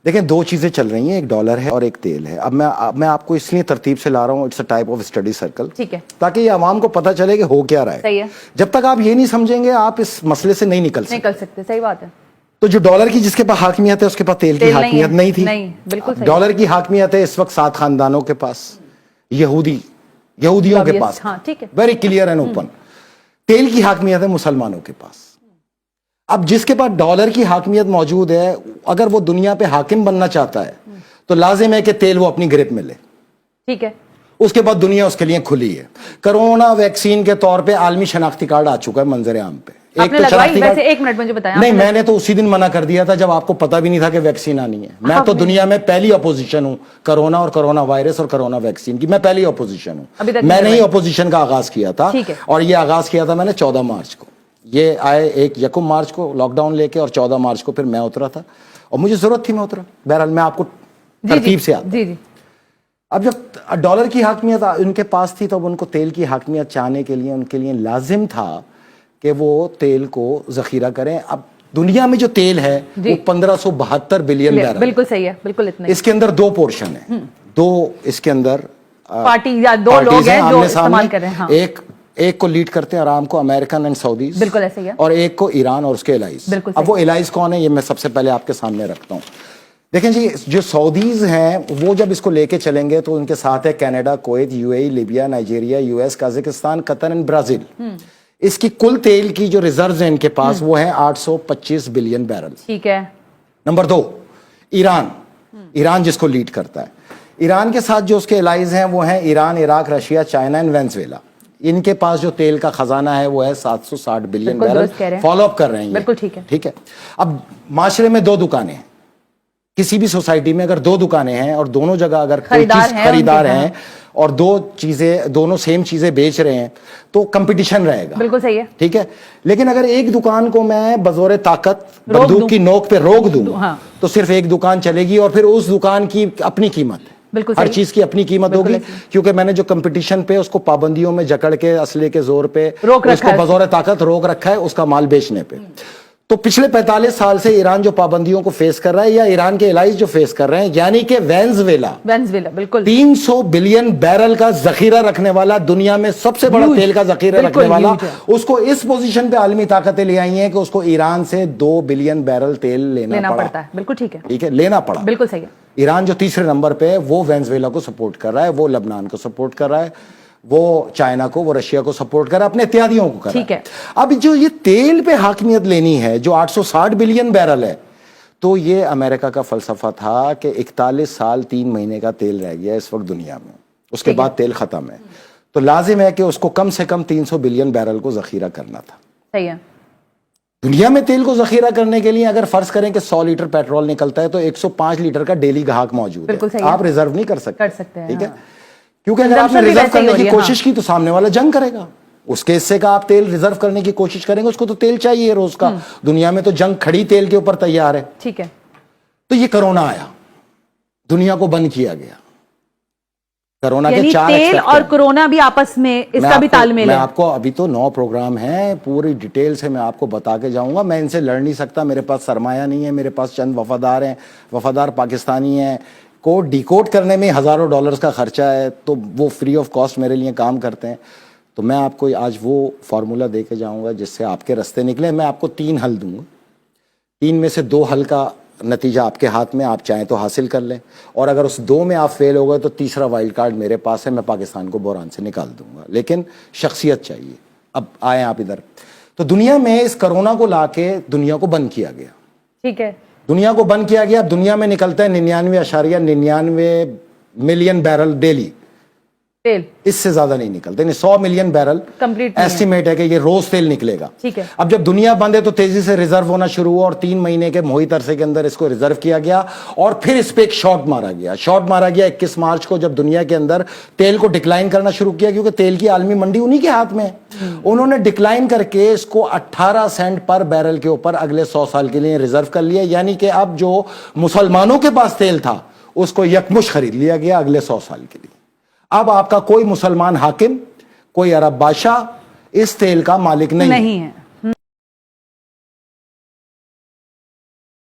دیکھیں دو چیزیں چل رہی ہیں، ایک ڈالر ہے اور ایک تیل ہے. اب میں آپ کو اس لیے ترتیب سے لا رہا ہوں، it's a type of study circle, ٹھیک ہے، تاکہ یہ عوام کو پتہ چلے کہ ہو کیا رہا ہے. صحیح ہے. جب تک آپ یہ نہیں سمجھیں گے آپ اس مسئلے سے نہیں نکل سکتے. صحیح بات ہے. تو جو ڈالر کی جس کے پاس حاکمیت ہے اس کے پاس تیل کی حاکمیت نہیں تھی. بالکل صحیح. ڈالر کی حاکمیت ہے اس وقت 7 خاندانوں کے پاس، یہودیوں کے پاس، ویری کلیئر اینڈ اوپن. تیل کی حاکمیت ہے مسلمانوں کے پاس. اب جس کے پاس ڈالر کی حاکمیت موجود ہے، اگر وہ دنیا پہ حاکم بننا چاہتا ہے تو لازم ہے کہ تیل وہ اپنی گرپ میں لے. ٹھیک ہے. اس کے بعد دنیا اس کے لیے کھلی ہے. کرونا ویکسین کے طور پہ عالمی شناختی کارڈ آ چکا ہے منظر عام پہ. ایک منٹ مجھے بتائیں. نہیں، میں نے تو اسی دن منع کر دیا تھا جب آپ کو پتا بھی نہیں تھا کہ ویکسین آنی ہے. میں تو دنیا میں پہلی اپوزیشن ہوں کرونا اور کرونا وائرس اور کرونا ویکسین کی. میں پہلی اپوزیشن ہوں. میں نے ہی اپوزیشن کا آغاز کیا تھا، اور یہ آغاز کیا تھا میں نے 14 مارچ کو. یہ آئے 1 مارچ کو لاک ڈاؤن لے کے، اور 14 مارچ کو پھر میں اترا تھا، اور مجھے ضرورت تھی میں اترا. بہرحال میں آپ کو ترتیب سے آتا. اب جب ڈالر کی حاکمیت ان کے پاس تھی تو ان کو تیل کی حاکمیت چاہنے کے لیے ان کے لیے لازم تھا کہ وہ تیل کو ذخیرہ کریں. اب دنیا میں جو تیل ہے وہ 1572 بلین بیرل. بالکل صحیح ہے، بالکل اتنا. اس کے اندر 2 پورشن ہیں، 2 اس کے اندر پارٹی یا 2 لوگ ہیں جو استعمال کر رہے ہیں. ایک کو لیڈ کرتے ہیں آرام کو، امریکن اینڈ سعودیز، بالکل ایسے ہی ہے. اور ایک کو ایران اور اس کے الائز. اب وہ الائز کون ہے یہ میں سب سے پہلے آپ کے سامنے رکھتا ہوں. دیکھیں جی، جو سعودیز ہیں وہ جب اس کو لے کے چلیں گے تو ان کے ساتھ ہے Canada, Kuwait, U A E, Libya, Nigeria, U S, Kazakhstan, Qatar and Brazil. اس کی کل تیل کی جو ریزروز ہیں ان کے پاس وہ ہیں 825 بلین بیرل. ٹھیک ہے. نمبر 2 ایران جس کو لیڈ کرتا ہے. ایران کے ساتھ جو اس کے الائز ہیں وہ ہیں Iran, Iraq, Russia, China and Venezuela. ان کے پاس جو تیل کا خزانہ ہے وہ ہے 760 بلین بیرل. فالو اپ کر رہے ہیں. بالکل ٹھیک ہے. ٹھیک ہے. اب معاشرے میں 2 دکانیں ہیں. کسی بھی سوسائٹی میں اگر 2 دکانیں ہیں اور دونوں جگہ اگر کوئی چیز خریدار ہیں اور دونوں سیم چیزیں بیچ رہے ہیں تو کمپٹیشن رہے گا. بالکل صحیح ہے. ٹھیک ہے. لیکن اگر ایک دکان کو میں بزور طاقت بندوق کی نوک پہ روک دوں تو صرف ایک دکان چلے گی، اور پھر اس دکان کی اپنی قیمت ہے. ہر چیز کی اپنی قیمت ہوگی، کیونکہ میں نے جو کمپٹیشن پہ اس کو پابندیوں میں جکڑ کے اسلحے کے زور پہ اس کو بزور طاقت روک رکھا ہے اس کا مال بیچنے پہ. تو پچھلے 45 سال سے ایران جو پابندیوں کو فیس کر رہا ہے یا ایران کے الائز جو فیس کر رہے ہیں، یعنی کہ وینزویلا بالکل 300 بلین بیرل کا ذخیرہ رکھنے والا، دنیا میں سب سے بڑا تیل کا ذخیرہ رکھنے والا، اس کو اس پوزیشن پہ عالمی طاقتیں لے آئی ہیں کہ اس کو ایران سے 2 بلین بیرل تیل لینا پڑتا ہے. بالکل ٹھیک ہے. ٹھیک ہے، لینا پڑا. بالکل صحیح ہے. ایران جو تیسرے نمبر پہ ہے وہ وینزویلا کو سپورٹ کر رہا ہے، وہ لبنان کو سپورٹ کر رہا ہے، وہ چائنا کو، وہ رشیا کو سپورٹ کر رہا ہے، اپنے اتحادیوں کو کر رہا ہے. ٹھیک ہے. اب جو یہ تیل پہ حاکمیت لینی ہے جو 860 بلین بیرل ہے، تو یہ امریکہ کا فلسفہ تھا کہ 41 سال 3 مہینے کا تیل رہ گیا اس وقت دنیا میں، اس کے بعد تیل ختم ہے، تو لازم ہے کہ اس کو کم سے کم 300 بلین بیرل کو ذخیرہ کرنا تھا. صحیح ہے. دنیا میں تیل کو ذخیرہ کرنے کے لیے اگر فرض کریں کہ 100 لیٹر پیٹرول نکلتا ہے تو 105 لیٹر کا ڈیلی گاہک موجود ہے. آپ ریزرو نہیں کر سکتے. ٹھیک ہے. کیونکہ اگر آپ نے ریزرو کرنے کی کوشش کی تو سامنے والا جنگ کرے گا. اس کے حصے کا آپ تیل ریزرو کرنے کی کوشش کریں گے، اس کو تو تیل چاہیے روز کا. دنیا میں تو جنگ کھڑی تیل کے اوپر تیار ہے. ٹھیک ہے. تو یہ کرونا آیا، دنیا کو بند کیا گیا. کرونا کے 4 تیل اور کرونا بھی آپس میں اس کا بھی تال میل ہے. میں آپ کو ابھی تو 9 پروگرام ہیں، پوری ڈیٹیل سے میں آپ کو بتا کے جاؤں گا. میں ان سے لڑ نہیں سکتا، میرے پاس سرمایہ نہیں ہے، میرے پاس چند وفادار ہیں، وفادار پاکستانی ہیں. کوڈ ڈی کوڈ کرنے میں ہزاروں ڈالرز کا خرچہ ہے، تو وہ فری آف کاسٹ میرے لیے کام کرتے ہیں. تو میں آپ کو آج وہ فارمولا دے کے جاؤں گا جس سے آپ کے رستے نکلے. میں آپ کو 3 حل دوں گا، 3 میں سے 2 حل کا نتیجہ آپ کے ہاتھ میں، آپ چاہیں تو حاصل کر لیں، اور اگر اس 2 میں آپ فیل ہو گئے تو تیسرا وائلڈ کارڈ میرے پاس ہے، میں پاکستان کو بحران سے نکال دوں گا. لیکن شخصیت چاہیے. اب آئیں آپ ادھر. تو دنیا میں اس کرونا کو لا کے دنیا کو بند کیا گیا. ٹھیک ہے. دنیا کو بند کیا گیا. اب دنیا میں نکلتا ہے 99.99 ملین بیرل ڈیلی تیل، اس سے زیادہ نہیں نکلتے. یعنی 100 ملین بیرل ایسٹیمیٹ ہے کہ یہ روز تیل نکلے گا. اب جب دنیا بند ہے تو تیزی سے ریزرو ہونا شروع ہوا، اور 3 مہینے کے محیط عرصے کے اندر اس کو ریزرو کیا گیا، اور پھر اس پہ ایک شاٹ مارا گیا. 21 مارچ کو جب دنیا کے اندر تیل کو ڈکلائن کرنا شروع کیا، کیونکہ تیل کی عالمی منڈی انہی کے ہاتھ میں ہے. انہوں نے ڈکلائن کر کے اس کو 18 سینٹ پر بیرل کے اوپر اگلے 100 سال کے لیے ریزرو کر لیا. یعنی کہ اب جو مسلمانوں کے پاس تیل تھا اس کو یکمش خرید لیا گیا اگلے 100 سال کے لیے. اب آپ کا کوئی مسلمان حاکم، کوئی عرب بادشاہ اس تیل کا مالک نہیں ہے.